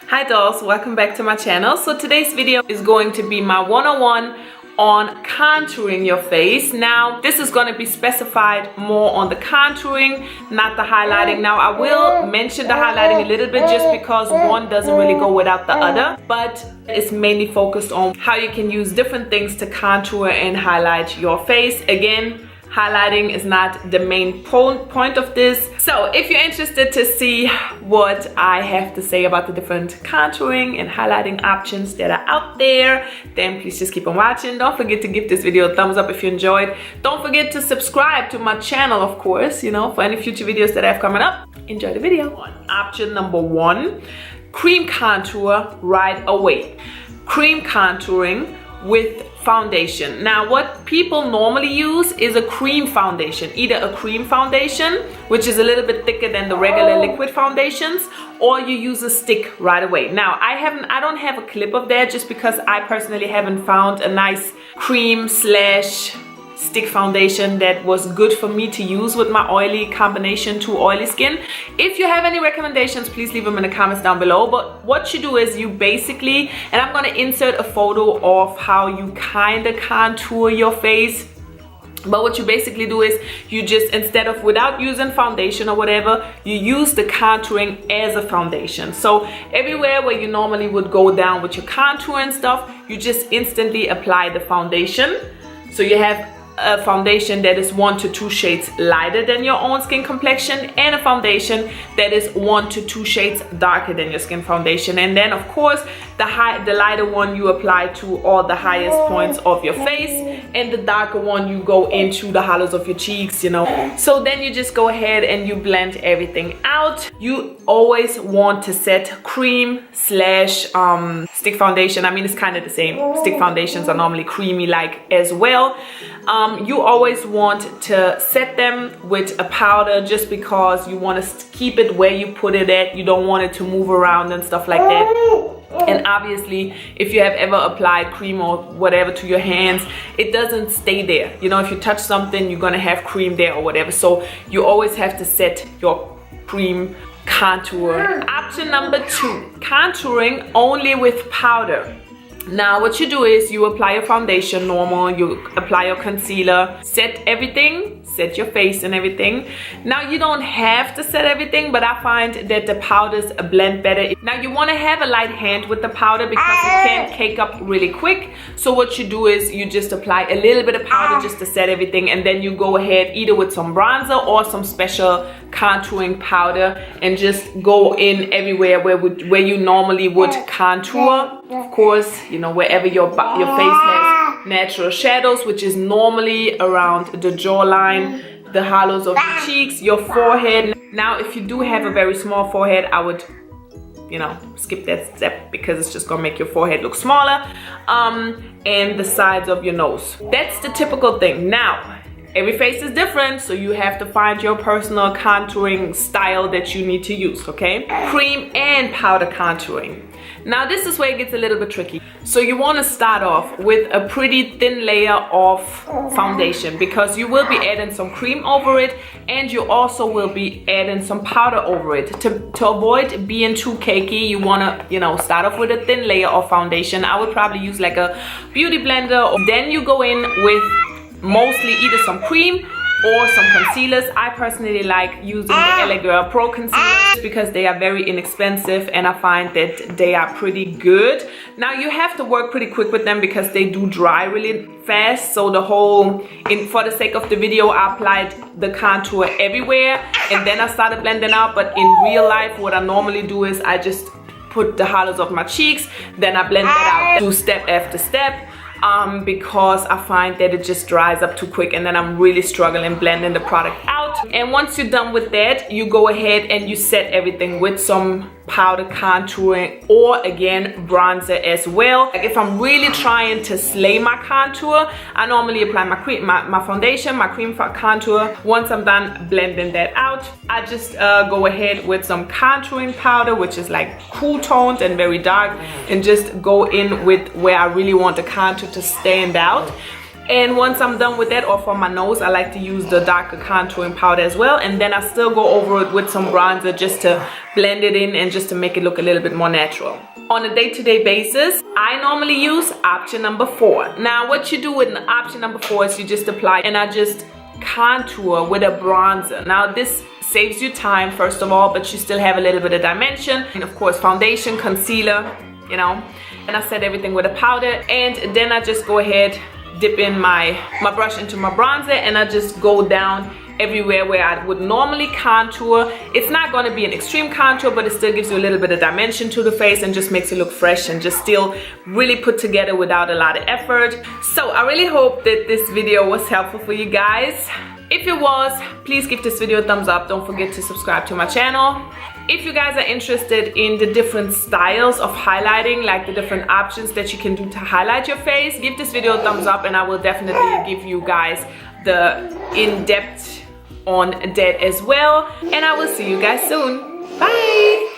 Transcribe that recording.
Hi dolls, welcome back to my channel. So today's video is going to be my 101 on contouring your face. Now this is going to be specified more on the contouring, not the highlighting. Now I will mention the highlighting a little bit just because one doesn't really go without the other, but it's mainly focused on how you can use different things to contour and highlight your face. Again, highlighting is not the main point of this. So if you're interested to see what I have to say about the different contouring and highlighting options that are out there, then please just keep on watching. Don't forget to give this video a thumbs up if you enjoyed. Don't forget to subscribe to my channel, of course, you know, for any future videos that I have coming up. Enjoy the video. Option number 1, cream contour right away. Cream contouring with foundation. Now what people normally use is a cream foundation, either a cream foundation, which is a little bit thicker than the regular liquid foundations, or you use a stick right away. Now I don't have a clip of that just because I personally haven't found a nice cream slash stick foundation that was good for me to use with my oily combination to oily skin. If you have any recommendations, please leave them in the comments down below. But what you do is you basically, and I'm going to insert a photo of how you kind of contour your face, but what you basically do is you just, instead of without using foundation or whatever, you use the contouring as a foundation. So everywhere where you normally would go down with your contour and stuff, you just instantly apply the foundation. So you have a foundation that is 1 to 2 shades lighter than your own skin complexion, and a foundation that is 1 to 2 shades darker than your skin foundation. And then of course the lighter one you apply to all the highest points of your face, and the darker one you go into the hollows of your cheeks, you know. So then you just go ahead and you blend everything out. You always want to set cream slash stick foundation. I mean, it's kind of the same. Stick foundations are normally creamy like as well. You always want to set them with a powder just because you want to keep it where you put it at. You don't want it to move around and stuff like that. And obviously, if you have ever applied cream or whatever to your hands, it doesn't stay there. You know, if you touch something, you're gonna have cream there or whatever. So you always have to set your cream contour. Option number 2, contouring only with powder. Now what you do is you apply your foundation normal, you apply your concealer, set everything, set your face and everything. Now you don't have to set everything, but I find that the powders blend better. Now you want to have a light hand with the powder because it can cake up really quick. So what you do is you just apply a little bit of powder just to set everything, and then you go ahead either with some bronzer or some special contouring powder and just go in everywhere where you normally would contour. Of course, you know, wherever your face has natural shadows, which is normally around the jawline, the hollows of your cheeks, your forehead. Now if you do have a very small forehead, I would, you know, skip that step because it's just gonna make your forehead look smaller, and the sides of your nose. That's the typical thing. Now every face is different, so you have to find your personal contouring style that you need to use, okay? Cream and powder contouring. Now this is where it gets a little bit tricky. So you want to start off with a pretty thin layer of foundation because you will be adding some cream over it, and you also will be adding some powder over it. To avoid being too cakey, you want to, you know, start off with a thin layer of foundation. I would probably use like a beauty blender. Then you go in with mostly either some cream or some concealers. I personally like using the LA Girl Pro concealers because they are very inexpensive and I find that they are pretty good. Now you have to work pretty quick with them because they do dry really fast. So for the sake of the video, I applied the contour everywhere and then I started blending out. But in real life, what I normally do is I just put the hollows of my cheeks, then I blend that out, do step after step. Because I find that it just dries up too quick and then I'm really struggling blending the product out. And once you're done with that, you go ahead and you set everything with some powder contouring or again bronzer as well. Like if I'm really trying to slay my contour, I normally apply my foundation, my cream contour. Once I'm done blending that out, I just go ahead with some contouring powder, which is like cool toned and very dark, and just go in with where I really want the contour to stand out. And once I'm done with that, or for my nose, I like to use the darker contouring powder as well. And then I still go over it with some bronzer just to blend it in and just to make it look a little bit more natural. On a day-to-day basis, I normally use option number 4. Now what you do with option number 4 is you just apply, and I just contour with a bronzer. Now this saves you time, first of all, but you still have a little bit of dimension. And of course, foundation, concealer, you know. And I set everything with a powder, and then I just go ahead, dip in my brush into my bronzer, and I just go down everywhere where I would normally contour. It's not going to be an extreme contour, but it still gives you a little bit of dimension to the face and just makes it look fresh and just still really put together without a lot of effort. So I really hope that this video was helpful for you guys. If it was, please give this video a thumbs up. Don't forget to subscribe to my channel. If you guys are interested in the different styles of highlighting, like the different options that you can do to highlight your face, give this video a thumbs up, and I will definitely give you guys the in-depth on that as well. And I will see you guys soon. Bye!